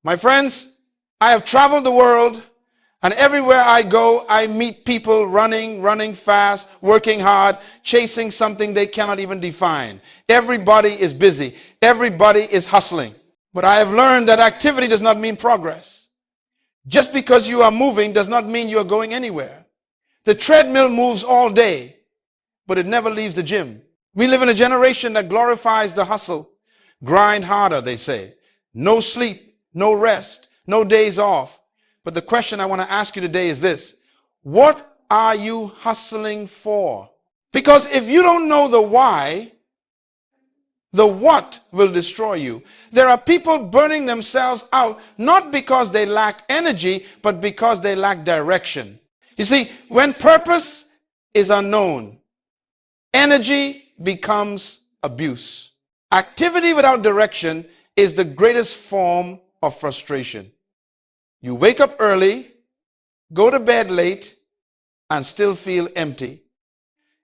My friends, I have traveled the world, and everywhere I go, I meet people running fast, working hard, chasing something they cannot even define. Everybody is busy. Everybody is hustling. But I have learned that activity does not mean progress. Just because you are moving does not mean you are going anywhere. The treadmill moves all day, but it never leaves the gym. We live in a generation that glorifies the hustle. Grind harder, they say. No sleep, no rest, no days off. But the question I want to ask you today is this: what are you hustling for? Because if you don't know the why, the what will destroy you. There are people burning themselves out, not because they lack energy, but because they lack direction. You see, when purpose is unknown, energy becomes abuse. Activity without direction is the greatest form of frustration. You wake up early, go to bed late, and still feel empty.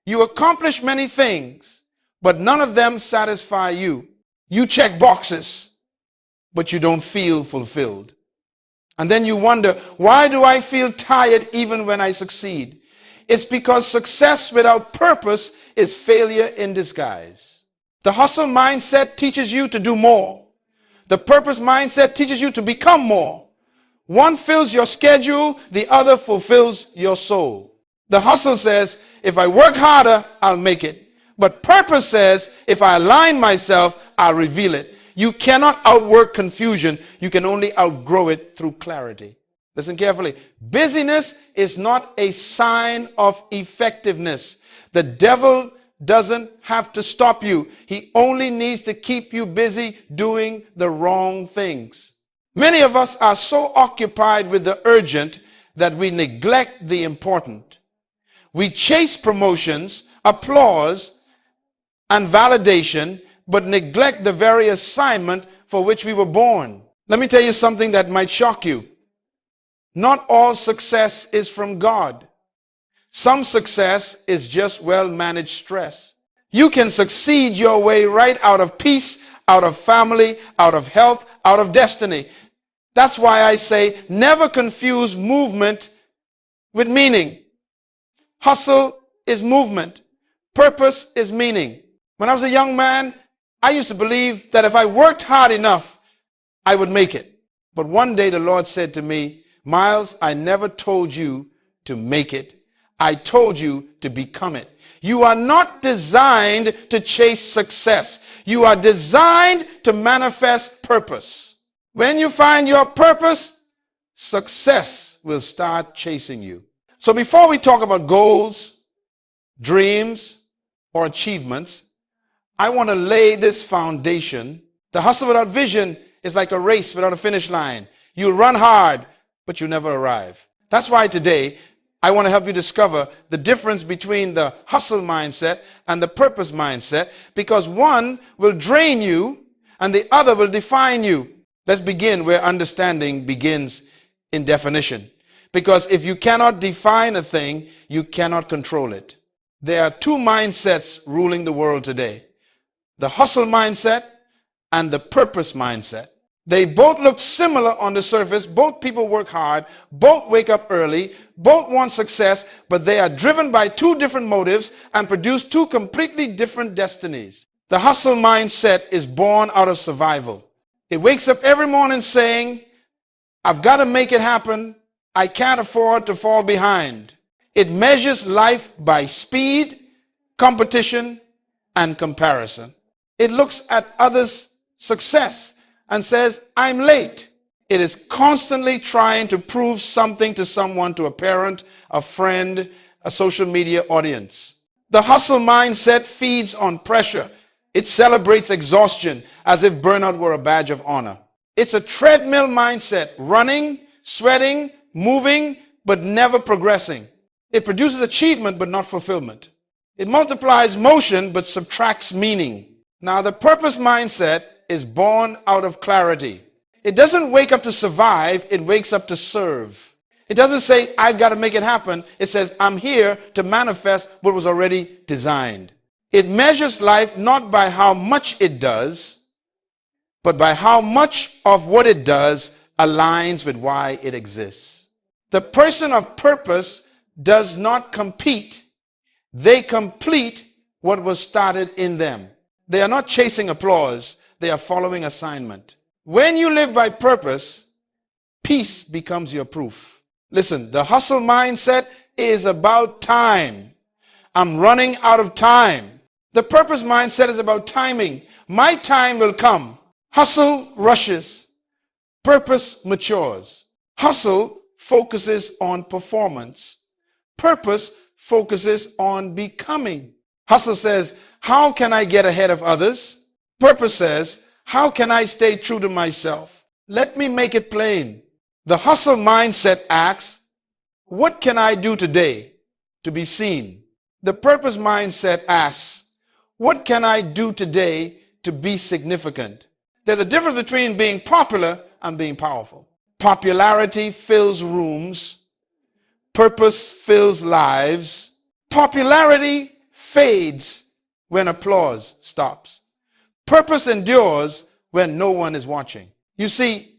You accomplish many things, but none of them satisfy you. You check boxes, but you don't feel fulfilled. And then you wonder, why do I feel tired even when I succeed? It's because success without purpose is failure in disguise. The hustle mindset teaches you to do more. The purpose mindset teaches you to become more. One fills your schedule, the other fulfills your soul. The hustle says, if I work harder, I'll make it. But purpose says, if I align myself, I'll reveal it. You cannot outwork confusion. You can only outgrow it through clarity. Listen carefully. Busyness is not a sign of effectiveness. The devil doesn't have to stop you. He only needs to keep you busy doing the wrong things. Many of us are so occupied with the urgent that we neglect the important. We chase promotions, applause, and validation, but neglect the very assignment for which we were born. Let me tell you something that might shock you. Not all success is from God. Some success is just well-managed stress. You can succeed your way right out of peace, out of family, out of health, out of destiny. That's why I say never confuse movement with meaning. Hustle is movement. Purpose is meaning. When I was a young man, I used to believe that if I worked hard enough, I would make it. But one day the Lord said to me, Myles, I never told you to make it. I told you to become it. You are not designed to chase success. You are designed to manifest purpose. When you find your purpose, success will start chasing you. So before we talk about goals, dreams, or achievements, I want to lay this foundation. The hustle without vision is like a race without a finish line. You run hard, but you never arrive. That's why today I want to help you discover the difference between the hustle mindset and the purpose mindset, because one will drain you and the other will define you. Let's begin where understanding begins, in definition. Because if you cannot define a thing, you cannot control it. There are two mindsets ruling the world today: the hustle mindset and the purpose mindset. They both look similar on the surface. Both people work hard. Both wake up early. Both want success, but they are driven by two different motives and produce two completely different destinies. The hustle mindset is born out of survival. It wakes up every morning saying, I've got to make it happen. I can't afford to fall behind. It measures life by speed, competition, and comparison. It looks at others' success and says, I'm late. It is constantly trying to prove something to someone, to a parent, a friend, a social media audience. The hustle mindset feeds on pressure. It celebrates exhaustion as if burnout were a badge of honor. It's a treadmill mindset, running, sweating, moving, but never progressing. It produces achievement, but not fulfillment. It multiplies motion, but subtracts meaning. Now, the purpose mindset is born out of clarity. It doesn't wake up to survive, it wakes up to serve. It doesn't say, I've got to make it happen. It says, I'm here to manifest what was already designed. It measures life not by how much it does, but by how much of what it does aligns with why it exists. The person of purpose does not compete. They complete what was started in them. They are not chasing applause. They are following assignment. When you live by purpose, peace becomes your proof. Listen, the hustle mindset is about time. I'm running out of time. The purpose mindset is about timing. My time will come. Hustle rushes. Purpose matures. Hustle focuses on performance. Purpose focuses on becoming. Hustle says, how can I get ahead of others? Purpose says, how can I stay true to myself? Let me make it plain. The hustle mindset asks, what can I do today to be seen? The purpose mindset asks, what can I do today to be significant? There's a difference between being popular and being powerful. Popularity fills rooms. Purpose fills lives. Popularity fades when applause stops. Purpose endures when no one is watching. You see,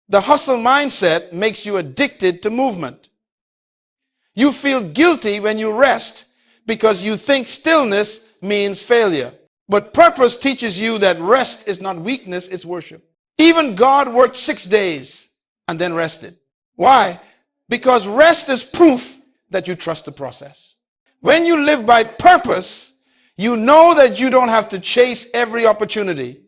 the hustle mindset makes you addicted to movement. You feel guilty when you rest because you think stillness means failure. But purpose teaches you that rest is not weakness, it's worship. Even God worked 6 days and then rested. Why? Because rest is proof that you trust the process. When you live by purpose, you know that you don't have to chase every opportunity.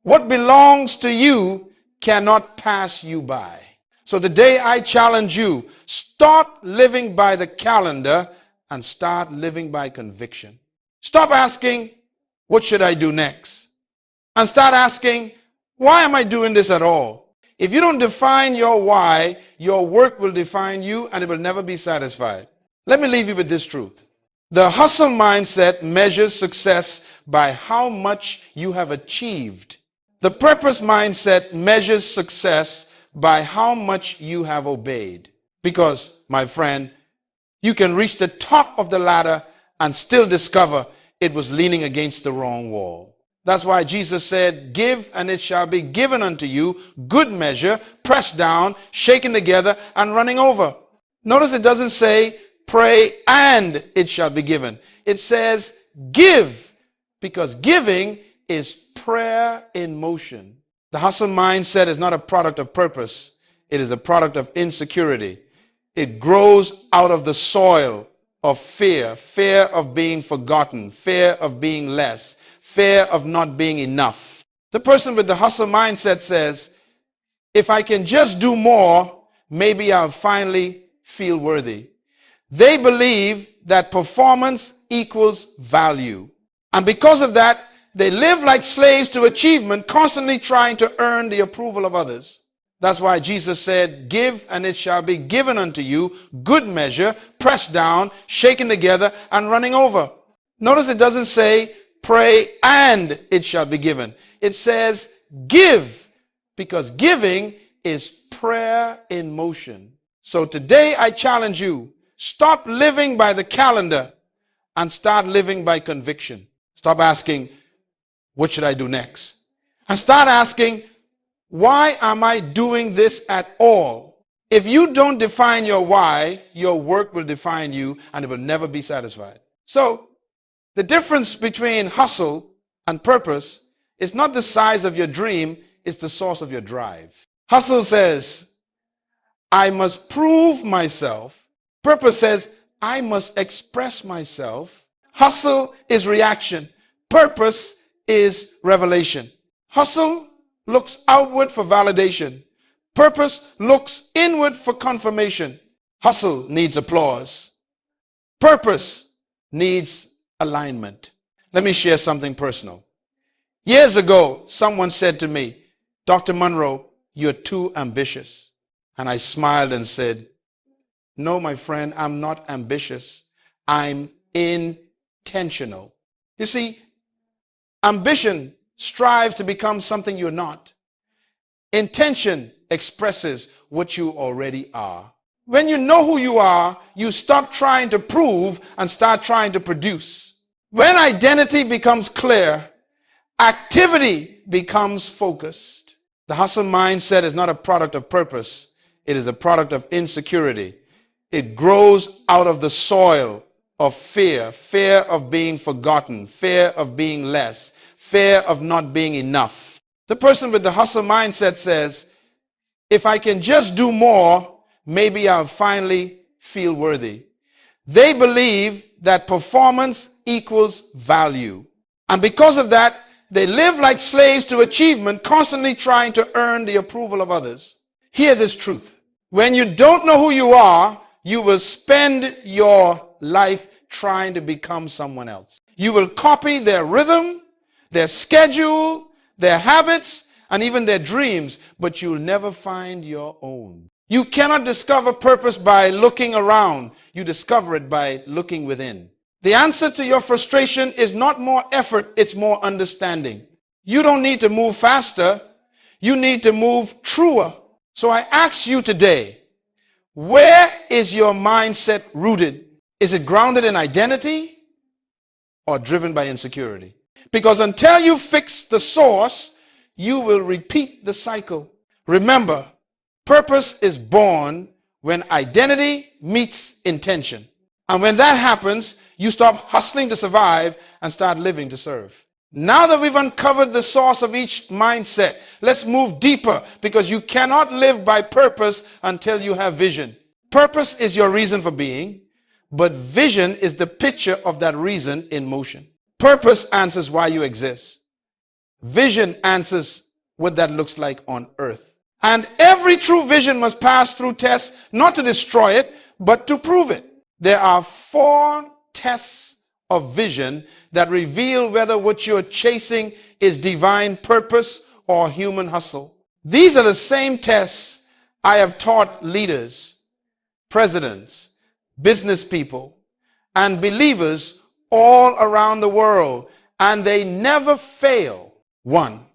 What belongs to you cannot pass you by. So today I challenge you, stop living by the calendar and start living by conviction. Stop asking, what should I do next? And start asking, why am I doing this at all? If you don't define your why, your work will define you and it will never be satisfied. Let me leave you with this truth. The hustle mindset measures success by how much you have achieved. The purpose mindset measures success by how much you have obeyed. Because, my friend, you can reach the top of the ladder and still discover it was leaning against the wrong wall. That's why Jesus said, give and it shall be given unto you, good measure, pressed down, shaken together, and running over. Notice it doesn't say, pray and it shall be given. It says, give, because giving is prayer in motion. The hustle mindset is not a product of purpose. It is a product of insecurity. It grows out of the soil of fear, fear of being forgotten, fear of being less, fear of not being enough. The person with the hustle mindset says, if I can just do more, maybe I'll finally feel worthy. They believe that performance equals value. And because of that, they live like slaves to achievement, constantly trying to earn the approval of others. That's why Jesus said, give and it shall be given unto you, good measure, pressed down, shaken together, and running over. Notice it doesn't say, pray and it shall be given. It says, give, because giving is prayer in motion. So today I challenge you, stop living by the calendar and start living by conviction. Stop asking, what should I do next? And start asking, why am I doing this at all? If you don't define your why, your work will define you and it will never be satisfied. So the difference between hustle and purpose is not the size of your dream, it's the source of your drive. Hustle says, I must prove myself. Purpose says, I must express myself. Hustle is reaction. Purpose is revelation. Hustle looks outward for validation. Purpose looks inward for confirmation. Hustle needs applause. Purpose needs alignment. Let me share something personal. Years ago, someone said to me, Dr. Munroe, you're too ambitious. And I smiled and said, no, my friend, I'm not ambitious. I'm intentional. You see, ambition strives to become something you're not. Intention expresses what you already are. When you know who you are, you stop trying to prove and start trying to produce. When identity becomes clear, activity becomes focused. The hustle mindset is not a product of purpose. It is a product of insecurity. It grows out of the soil of fear, fear of being forgotten, fear of being less, fear of not being enough. The person with the hustle mindset says, if I can just do more, maybe I'll finally feel worthy. They believe that performance equals value. And because of that, they live like slaves to achievement, constantly trying to earn the approval of others. Hear this truth. When you don't know who you are, you will spend your life trying to become someone else. You will copy their rhythm, their schedule, their habits, and even their dreams, but you'll never find your own. You cannot discover purpose by looking around. You discover it by looking within. The answer to your frustration is not more effort, it's more understanding. You don't need to move faster. You need to move truer. So I ask you today, where is your mindset rooted? Is it grounded in identity or driven by insecurity? Because until you fix the source, you will repeat the cycle. Remember, purpose is born when identity meets intention. And when that happens, you stop hustling to survive and start living to serve. Now that we've uncovered the source of each mindset, let's move deeper, because you cannot live by purpose until you have vision. Purpose is your reason for being, but vision is the picture of that reason in motion. Purpose answers why you exist. Vision answers what that looks like on earth. And every true vision must pass through tests, not to destroy it, but to prove it. There are 4 tests of vision that reveal whether what you're chasing is divine purpose or human hustle. These are the same tests I have taught leaders, presidents, business people, and believers all around the world, and they never fail. 1,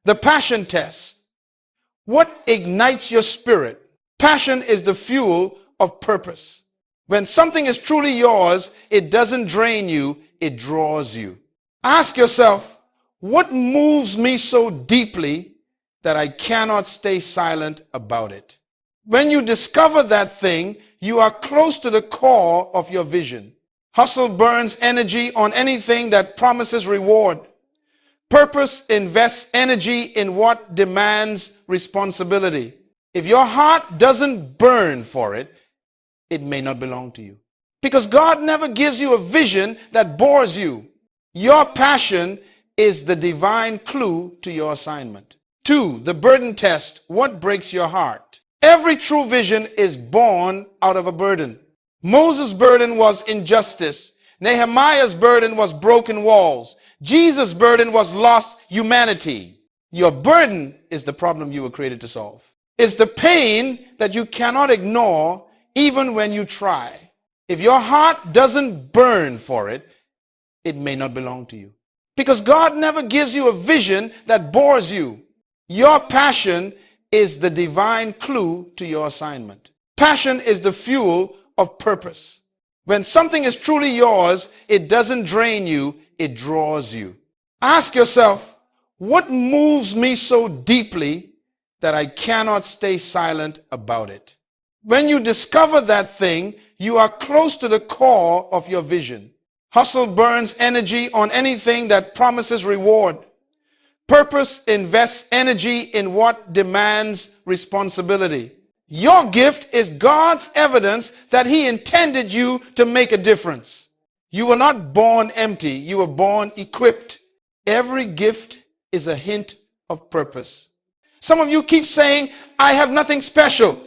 the passion test. What ignites your spirit? Passion is the fuel of purpose. When something is truly yours, it doesn't drain you, it draws you. Ask yourself, what moves me so deeply that I cannot stay silent about it? When you discover that thing, you are close to the core of your vision. Hustle burns energy on anything that promises reward. Purpose invests energy in what demands responsibility. If your heart doesn't burn for it, it may not belong to you. Because God never gives you a vision that bores you. Your passion is the divine clue to your assignment. 2, the burden test. What breaks your heart? Every true vision is born out of a burden. Moses' burden was injustice. Nehemiah's burden was broken walls. Jesus' burden was lost humanity. Your burden is the problem you were created to solve. It's the pain that you cannot ignore even when you try. If your heart doesn't burn for it, it may not belong to you. Because God never gives you a vision that bores you. Your passion is the divine clue to your assignment. Passion is the fuel of purpose. When something is truly yours, it doesn't drain you, it draws you. Ask yourself, what moves me so deeply that I cannot stay silent about it? When you discover that thing, you are close to the core of your vision. Hustle burns energy on anything that promises reward. Purpose invests energy in what demands responsibility. Your gift is God's evidence that He intended you to make a difference. You were not born empty, you were born equipped. Every gift is a hint of purpose. Some of you keep saying, I have nothing special.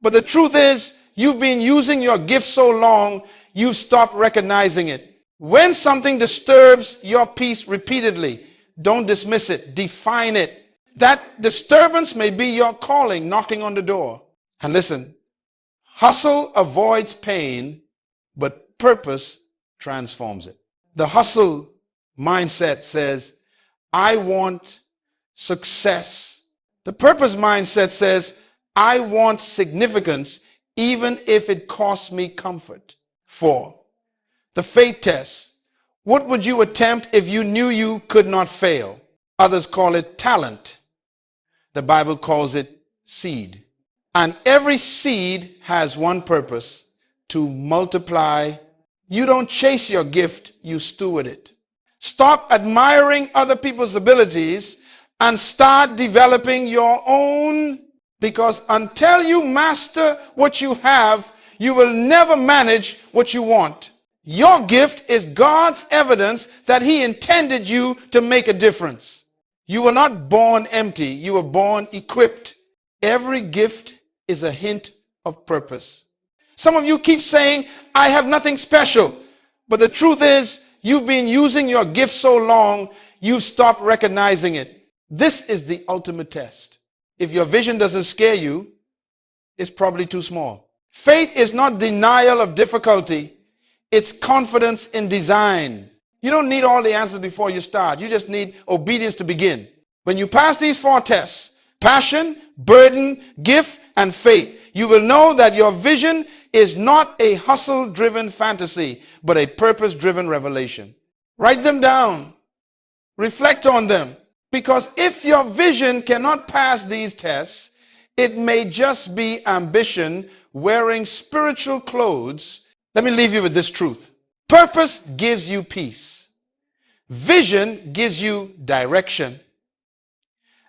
But the truth is, you've been using your gift so long, you've stopped recognizing it. When something disturbs your peace repeatedly, don't dismiss it, define it. That disturbance may be your calling knocking on the door. And listen, hustle avoids pain, but purpose transforms it. The hustle mindset says, I want success. The purpose mindset says, I want significance, even if it costs me comfort. 4, the faith test. What would you attempt if you knew you could not fail? Others call it talent. The Bible calls it seed. And every seed has one purpose: to multiply. You don't chase your gift, you steward it. Stop admiring other people's abilities and start developing your own, because until you master what you have, you will never manage what you want. Your gift is God's evidence that He intended you to make a difference. You were not born empty, you were born equipped. Every gift is a hint of purpose. Some of you keep saying, I have nothing special. But the truth is, you've been using your gift so long, you've stopped recognizing it. This is the ultimate test. If your vision doesn't scare you, it's probably too small. Faith is not denial of difficulty. It's confidence in design. You don't need all the answers before you start. You just need obedience to begin. When you pass these 4 tests, passion, burden, gift, and faith, you will know that your vision is not a hustle-driven fantasy, but a purpose-driven revelation. Write them down. Reflect on them. Because if your vision cannot pass these tests, it may just be ambition wearing spiritual clothes. Let me leave you with this truth. Purpose gives you peace. Vision gives you direction.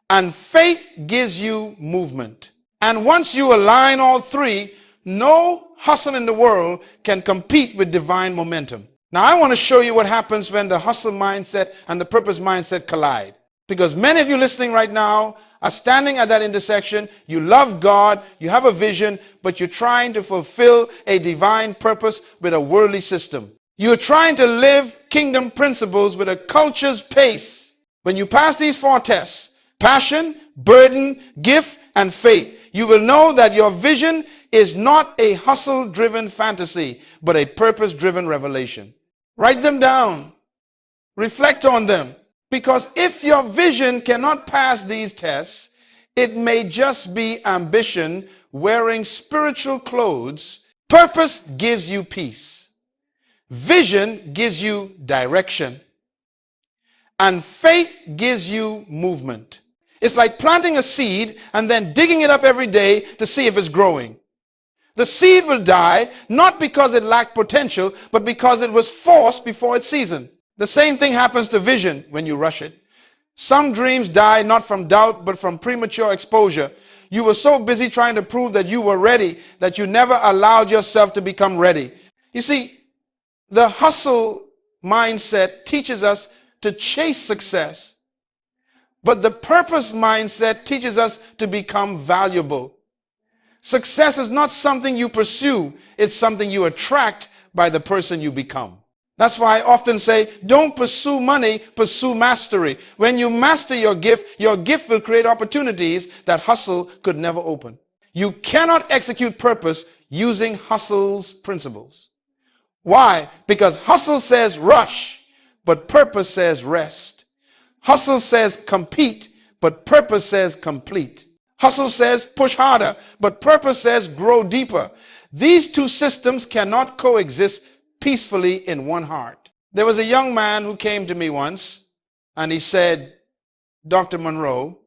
And faith gives you movement. And once you align all 3, no hustle in the world can compete with divine momentum. Now I want to show you what happens when the hustle mindset and the purpose mindset collide. Because many of you listening right now are standing at that intersection. You love God, you have a vision, but you're trying to fulfill a divine purpose with a worldly system. You're trying to live kingdom principles with a culture's pace. When you pass these 4 tests, passion, burden, gift, and faith, you will know that your vision is not a hustle-driven fantasy, but a purpose-driven revelation. Write them down. Reflect on them. Because if your vision cannot pass these tests, it may just be ambition wearing spiritual clothes. Purpose gives you peace. Vision gives you direction. And faith gives you movement. It's like planting a seed and then digging it up every day to see if it's growing. The seed will die, not because it lacked potential, but because it was forced before its season. The same thing happens to vision when you rush it. Some dreams die not from doubt, but from premature exposure. You were so busy trying to prove that you were ready that you never allowed yourself to become ready. You see, the hustle mindset teaches us to chase success, but the purpose mindset teaches us to become valuable. Success is not something you pursue, it's something you attract by the person you become. That's why I often say, don't pursue money, pursue mastery. When you master your gift will create opportunities that hustle could never open. You cannot execute purpose using hustle's principles. Why? Because hustle says rush, but purpose says rest. Hustle says compete, but purpose says complete. Hustle says push harder, but purpose says grow deeper. These 2 systems cannot coexist peacefully in one heart. There was a young man who came to me once and he said, Dr. Munroe,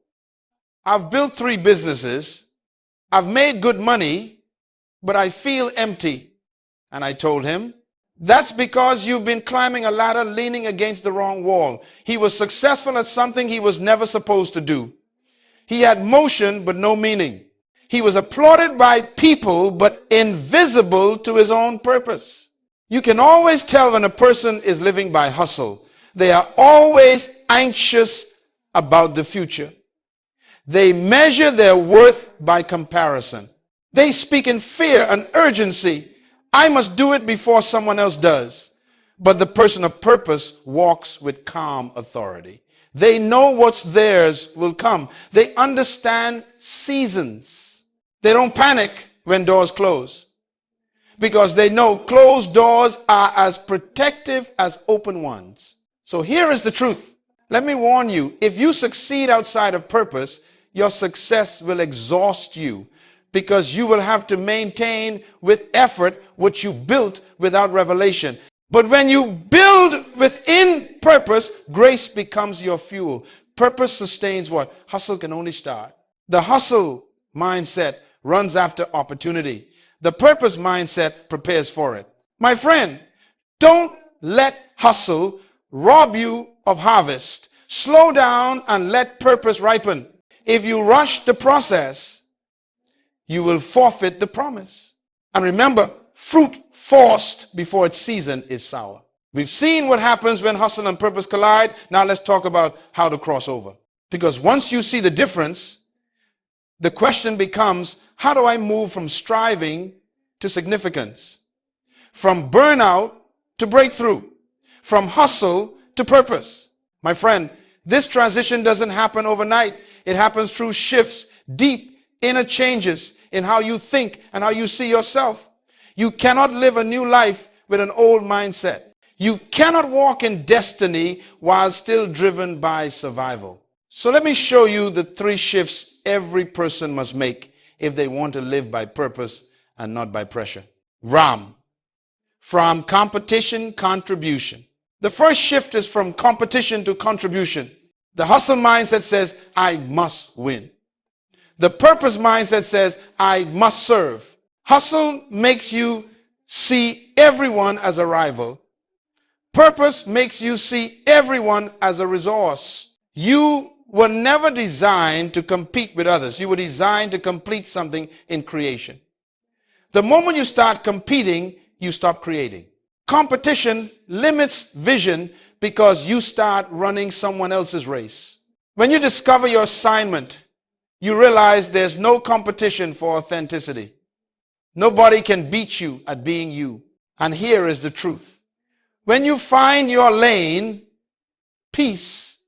I've built 3 businesses. I've made good money, but I feel empty. And I told him, that's because you've been climbing a ladder leaning against the wrong wall. He was successful at something he was never supposed to do. He had motion, but no meaning. He was applauded by people, but invisible to his own purpose. You can always tell when a person is living by hustle. They are always anxious about the future. They measure their worth by comparison. They speak in fear and urgency. I must do it before someone else does. But the person of purpose walks with calm authority. They know what's theirs will come. They understand seasons. They don't panic when doors close, because they know closed doors are as protective as open ones. So here is the truth. Let me warn you, if you succeed outside of purpose, your success will exhaust you, because you will have to maintain with effort what you built without revelation. But when you build within purpose, grace becomes your fuel. Purpose sustains what? Hustle can only start. The hustle mindset runs after opportunity. The purpose mindset prepares for it. My friend, don't let hustle rob you of harvest. Slow down and let purpose ripen. If you rush the process, you will forfeit the promise. And remember, fruit forced before its season is sour. We've seen what happens when hustle and purpose collide. Now let's talk about how to cross over. Because once you see the difference, the question becomes, how do I move from striving to significance? From burnout to breakthrough? From hustle to purpose? My friend, this transition doesn't happen overnight. It happens through shifts, deep inner changes in how you think and how you see yourself. You cannot live a new life with an old mindset. You cannot walk in destiny while still driven by survival. So let me show you the 3 shifts every person must make if they want to live by purpose and not by pressure. RAM. From competition, contribution. The first shift is from competition to contribution. The hustle mindset says, I must win. The purpose mindset says, I must serve. Hustle makes you see everyone as a rival. Purpose makes you see everyone as a resource. You were never designed to compete with others. You were designed to complete something in creation. The moment you start competing, you stop creating. Competition limits vision because you start running someone else's race. When you discover your assignment, you realize there's no competition for authenticity. Nobody can beat you at being you. And here is the truth. When you find your lane, peace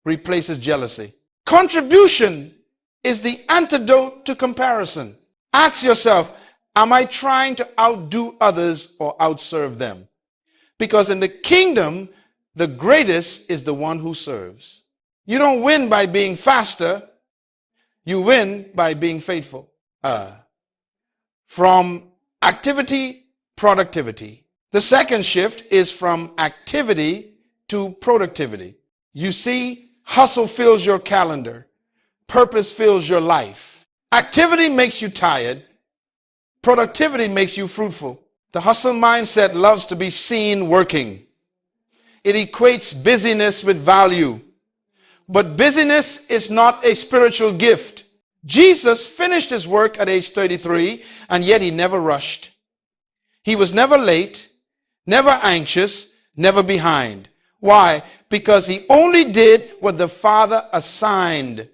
replaces jealousy. Contribution is the antidote to comparison. Ask yourself, am I trying to outdo others or outserve them? Because in the kingdom, the greatest is the one who serves. You don't win by being faster. You win by being faithful. From activity, productivity. The second shift is from activity to productivity. You see, hustle fills your calendar. Purpose fills your life. Activity makes you tired. Productivity makes you fruitful. The hustle mindset loves to be seen working. It equates busyness with value. But busyness is not a spiritual gift. Jesus finished his work at age 33, and yet he never rushed. He was never late, never anxious, never behind. Why? Because he only did what the Father assigned.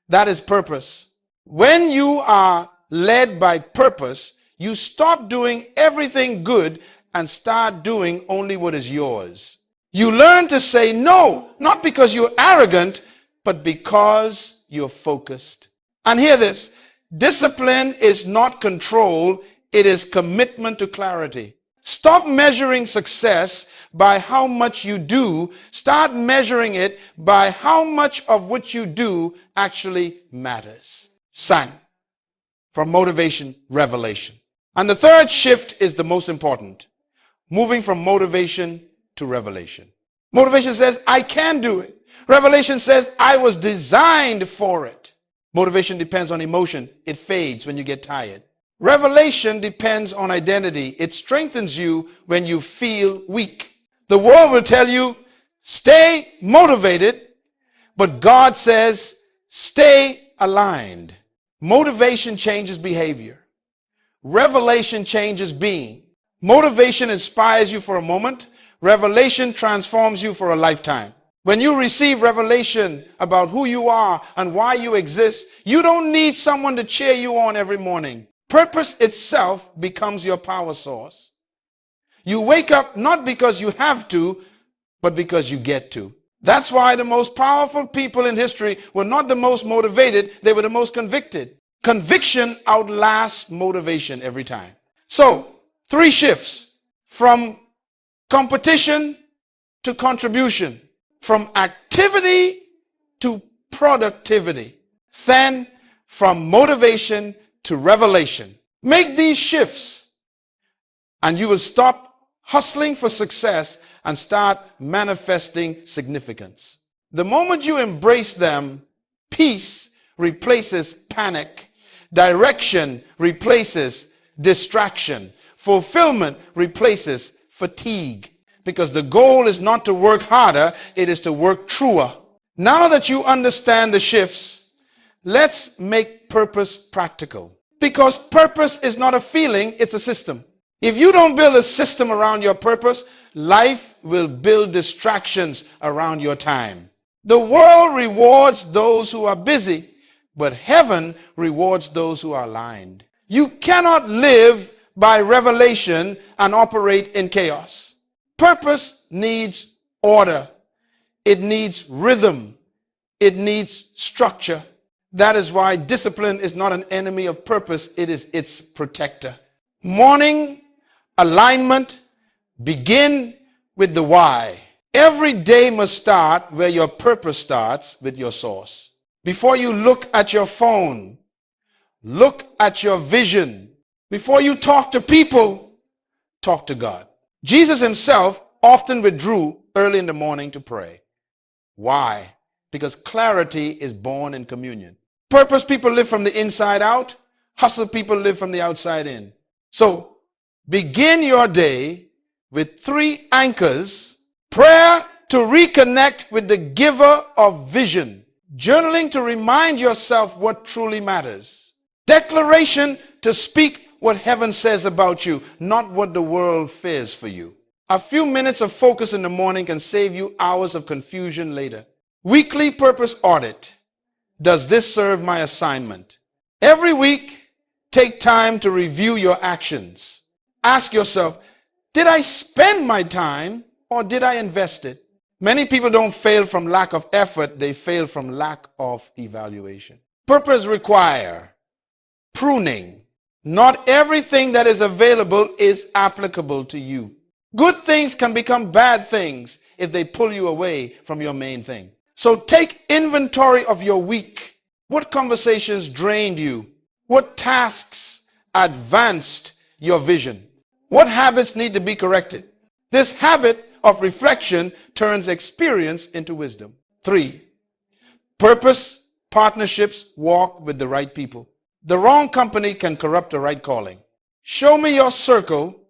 That is purpose. When you are led by purpose, you stop doing everything good and start doing only what is yours. You learn to say no, not because you're arrogant, but because you're focused. And hear this, discipline is not control, it is commitment to clarity. Stop measuring success by how much you do. Start measuring it by how much of what you do actually matters. Sang. From motivation, revelation. And the third shift is the most important. Moving from motivation to revelation. Motivation says, I can do it. Revelation says, I was designed for it. Motivation depends on emotion. It fades when you get tired. Revelation depends on identity. It strengthens you when you feel weak. The world will tell you, stay motivated, but God says, stay aligned. Motivation changes behavior. Revelation changes being. Motivation inspires you for a moment. Revelation transforms you for a lifetime. When you receive revelation about who you are and why you exist, you don't need someone to cheer you on every morning. Purpose itself becomes your power source. You wake up not because you have to, but because you get to. That's why the most powerful people in history were not the most motivated, they were the most convicted. Conviction outlasts motivation every time. So, 3 shifts. From competition to contribution. From activity to productivity. Then, from motivation to revelation. Make these shifts and you will stop hustling for success and start manifesting significance. The moment you embrace them, peace replaces panic. Direction replaces distraction. Fulfillment replaces fatigue. Because the goal is not to work harder, it is to work truer. Now that you understand the shifts, let's make purpose practical. Because purpose is not a feeling, it's a system. If you don't build a system around your purpose, life will build distractions around your time. The world rewards those who are busy, but heaven rewards those who are aligned. You cannot live by revelation and operate in chaos. Purpose needs order. It needs rhythm. It needs structure. That is why discipline is not an enemy of purpose, it is its protector. Morning alignment begin with the why. Every day must start where your purpose starts, with your source. Before you look at your phone, look at your vision. Before you talk to people, talk to God. Jesus himself often withdrew early in the morning to pray. Why? Because clarity is born in communion. Purpose people live from the inside out. Hustle people live from the outside in. So begin your day with 3 anchors. Prayer to reconnect with the giver of vision. Journaling to remind yourself what truly matters. Declaration to speak what heaven says about you, not what the world fears for you. A few minutes of focus in the morning can save you hours of confusion later. Weekly purpose audit. Does this serve my assignment? Every week, take time to review your actions. Ask yourself, did I spend my time or did I invest it? Many people don't fail from lack of effort, they fail from lack of evaluation. Purpose require pruning. Not everything that is available is applicable to you. Good things can become bad things if they pull you away from your main thing. So take inventory of your week. What conversations drained you? What tasks advanced your vision? What habits need to be corrected? This habit of reflection turns experience into wisdom. 3, purpose partnerships walk with the right people. The wrong company can corrupt the right calling. Show me your circle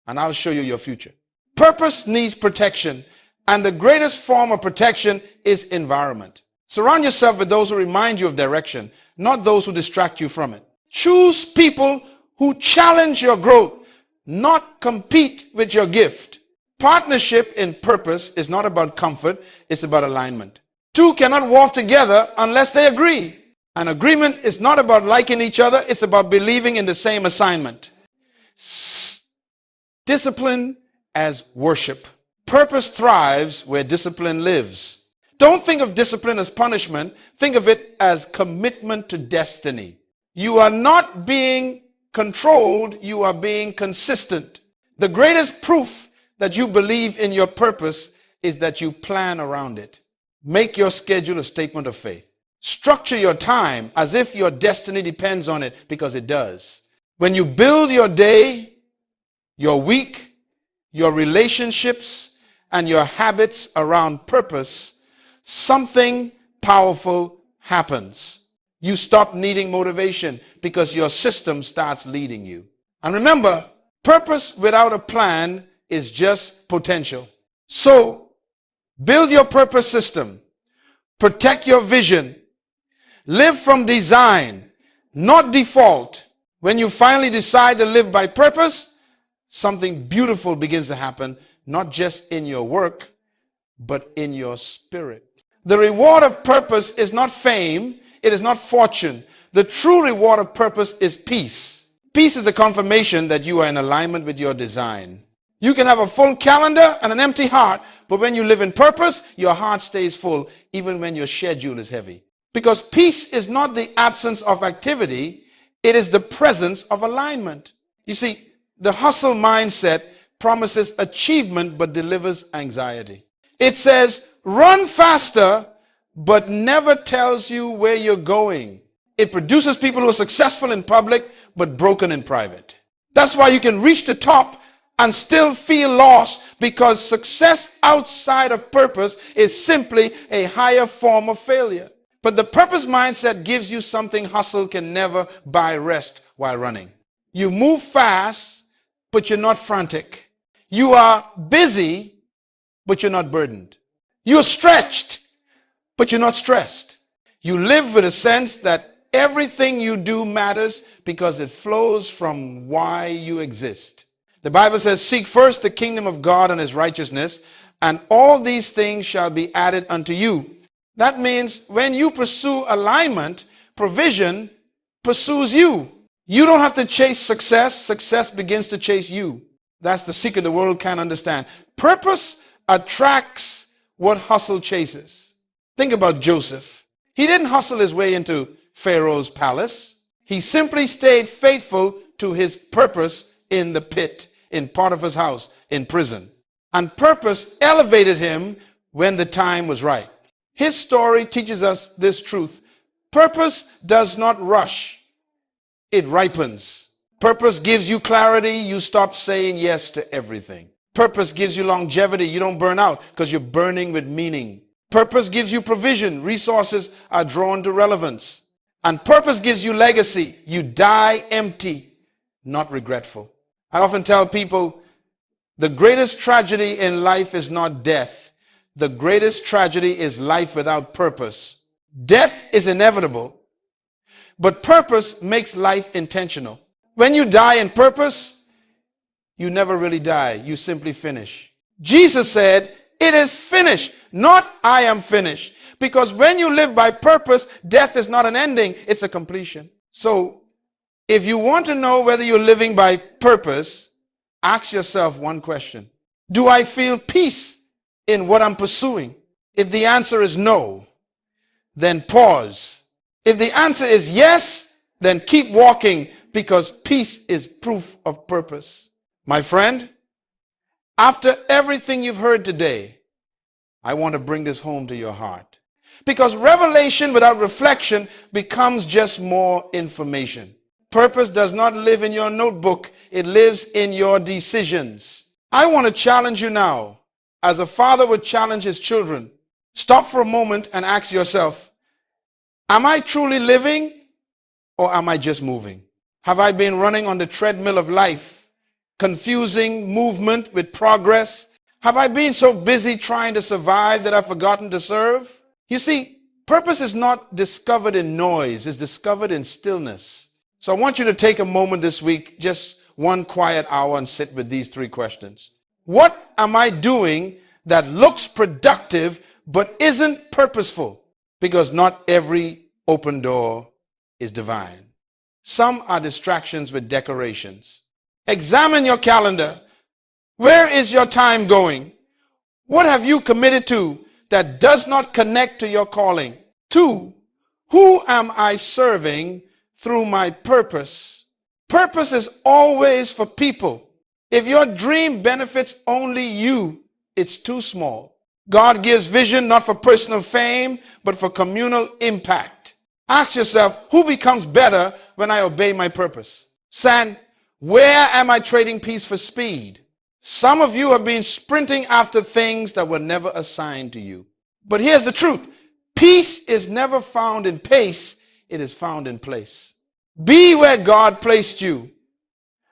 and I'll show you your future. Purpose needs protection, and the greatest form of protection is environment. Surround yourself with those who remind you of direction, not those who distract you from it. Choose people who challenge your growth, not compete with your gift. Partnership in purpose is not about comfort, it's about alignment. 2 cannot walk together unless they agree. An agreement is not about liking each other, it's about believing in the same assignment. Discipline as worship. Purpose thrives where discipline lives. Don't think of discipline as punishment, think of it as commitment to destiny. You are not being controlled, you are being consistent. The greatest proof that you believe in your purpose is that you plan around it. Make your schedule a statement of faith. Structure your time as if your destiny depends on it, because it does. When you build your day, your week, your relationships, and your habits around purpose, something powerful happens. You stop needing motivation because your system starts leading you. And remember, purpose without a plan is just potential. So, build your purpose system. Protect your vision. Live from design, not default. When you finally decide to live by purpose, something beautiful begins to happen, not just in your work, but in your spirit. The reward of purpose is not fame, it is not fortune. The true reward of purpose is peace. Peace is the confirmation that you are in alignment with your design. You can have a full calendar and an empty heart, but when you live in purpose, your heart stays full, even when your schedule is heavy. Because peace is not the absence of activity, it is the presence of alignment. You see, the hustle mindset promises achievement but delivers anxiety. It says, run faster, but never tells you where you're going. It produces people who are successful in public but broken in private. That's why you can reach the top and still feel lost, because success outside of purpose is simply a higher form of failure. But the purpose mindset gives you something hustle can never buy: rest while running. You move fast, but you're not frantic. You are busy, but you're not burdened. You're stretched, but you're not stressed. You live with a sense that everything you do matters because it flows from why you exist. The Bible says, seek first the kingdom of God and his righteousness, and all these things shall be added unto you. That means when you pursue alignment, provision pursues you. You don't have to chase success. Success begins to chase you. That's the secret the world can't understand. Purpose attracts what hustle chases. Think about Joseph. He didn't hustle his way into Pharaoh's palace. He simply stayed faithful to his purpose in the pit, in Potiphar's house, in prison. And purpose elevated him when the time was right. His story teaches us this truth. Purpose does not rush. It ripens. Purpose gives you clarity. You stop saying yes to everything. Purpose gives you longevity. You don't burn out because you're burning with meaning. Purpose gives you provision. Resources are drawn to relevance. And purpose gives you legacy. You die empty, not regretful. I often tell people the greatest tragedy in life is not death. The greatest tragedy is life without purpose. Death is inevitable, but purpose makes life intentional. When you die in purpose, you never really die. You simply finish. Jesus said, it is finished, not I am finished. Because when you live by purpose, death is not an ending, it's a completion. So if you want to know whether you're living by purpose, ask yourself one question. Do I feel peace in what I'm pursuing? If the answer is no, then pause. If the answer is yes, then keep walking, because peace is proof of purpose. My friend, after everything you've heard today, I want to bring this home to your heart. Because revelation without reflection becomes just more information. Purpose does not live in your notebook. It lives in your decisions. I want to challenge you now, as a father would challenge his children. Stop for a moment and ask yourself, am I truly living or am I just moving? Have I been running on the treadmill of life, confusing movement with progress? Have I been so busy trying to survive that I've forgotten to serve? You see, purpose is not discovered in noise, it's discovered in stillness. So I want you to take a moment this week, just one quiet hour, and sit with these three questions. What am I doing that looks productive but isn't purposeful? Because not every open door is divine. Some are distractions with decorations. Examine your calendar. Where is your time going? What have you committed to that does not connect to your calling? 2, who am I serving through my purpose? Purpose is always for people. If your dream benefits only you, it's too small. God gives vision not for personal fame, but for communal impact. Ask yourself, who becomes better when I obey my purpose? San, where am I trading peace for speed? Some of you have been sprinting after things that were never assigned to you. But here's the truth. Peace is never found in pace. It is found in place. Be where God placed you,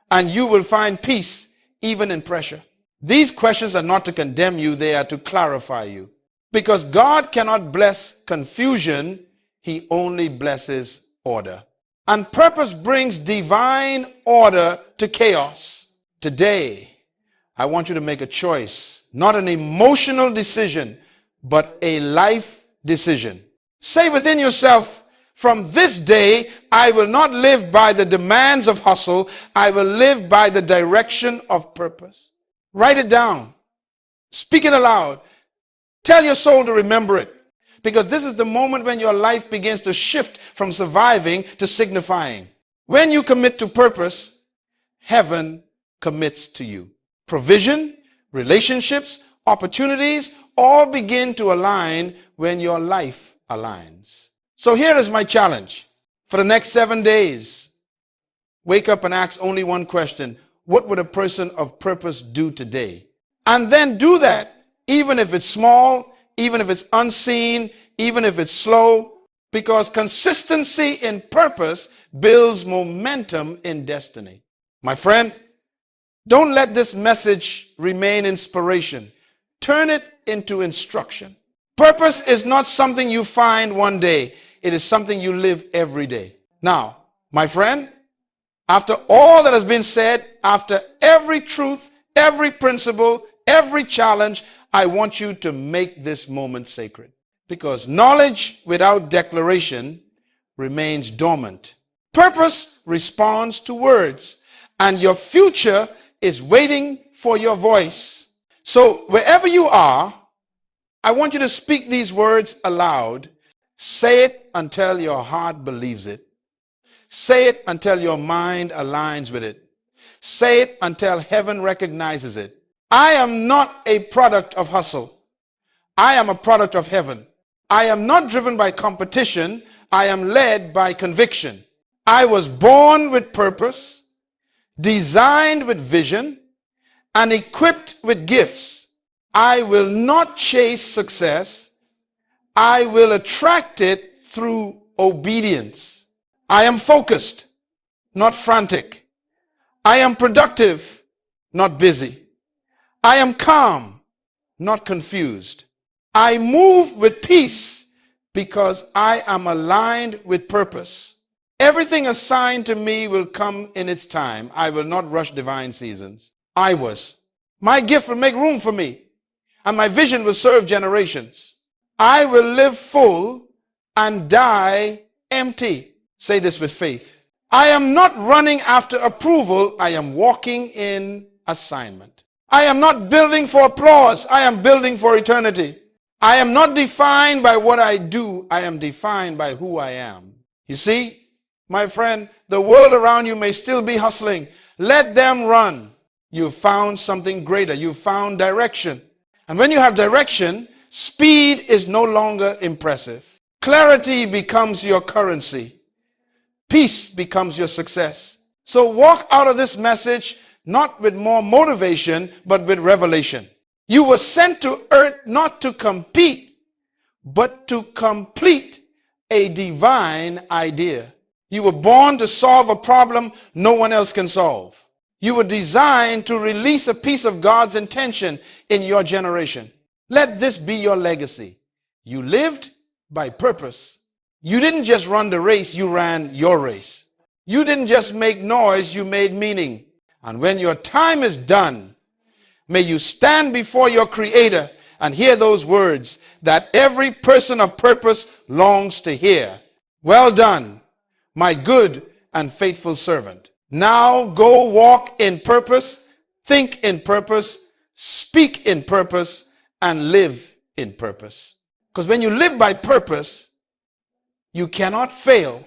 and you will find peace even in pressure. These questions are not to condemn you. They are to clarify you. Because God cannot bless confusion. He only blesses order. And purpose brings divine order to chaos. Today, I want you to make a choice, not an emotional decision, but a life decision. Say within yourself, from this day, I will not live by the demands of hustle. I will live by the direction of purpose. Write it down. Speak it aloud. Tell your soul to remember it. Because this is the moment when your life begins to shift from surviving to signifying. When you commit to purpose, heaven commits to you. Provision, relationships, opportunities all begin to align when your life aligns. So here is my challenge. For the next 7 days, wake up and ask only one question. What would a person of purpose do today? And then do that, even if it's small, even if it's unseen, even if it's slow. because consistency in purpose builds momentum in destiny. My friend, don't let this message remain inspiration. Turn it into instruction. Purpose is not something you find one day. It is something you live every day. Now, my friend, after all that has been said, after every truth, every principle, every challenge, I want you to make this moment sacred. Because knowledge without declaration remains dormant. Purpose responds to words, and your future is waiting for your voice. So wherever you are, I want you to speak these words aloud. Say it until your heart believes it. Say it until your mind aligns with it. Say it until heaven recognizes it. I am not a product of hustle. I am a product of heaven. I am not driven by competition. I am led by conviction. I was born with purpose, designed with vision, and equipped with gifts. I will not chase success. I will attract it through obedience. I am focused, not frantic. I am productive, not busy. I am calm, not confused. I move with peace because I am aligned with purpose. Everything assigned to me will come in its time. I will not rush divine seasons. My gift will make room for me, and my vision will serve generations. I will live full and die empty. Say this with faith. I am not running after approval. I am walking in assignment. I am not building for applause. I am building for eternity. I am not defined by what I do. I am defined by who I am. You see, my friend, the world around you may still be hustling. Let them run. You've found something greater. You've found direction. And when you have direction, speed is no longer impressive. Clarity becomes your currency. Peace becomes your success. So walk out of this message not with more motivation, but with revelation. You were sent to earth not to compete, but to complete a divine idea. You were born to solve a problem no one else can solve. You were designed to release a piece of God's intention in your generation. Let this be your legacy. You lived by purpose. You didn't just run the race, you ran your race. You didn't just make noise, you made meaning. And when your time is done, may you stand before your Creator and hear those words that every person of purpose longs to hear. Well done, my good and faithful servant. Now go walk in purpose, think in purpose, speak in purpose, and live in purpose. Because when you live by purpose, you cannot fail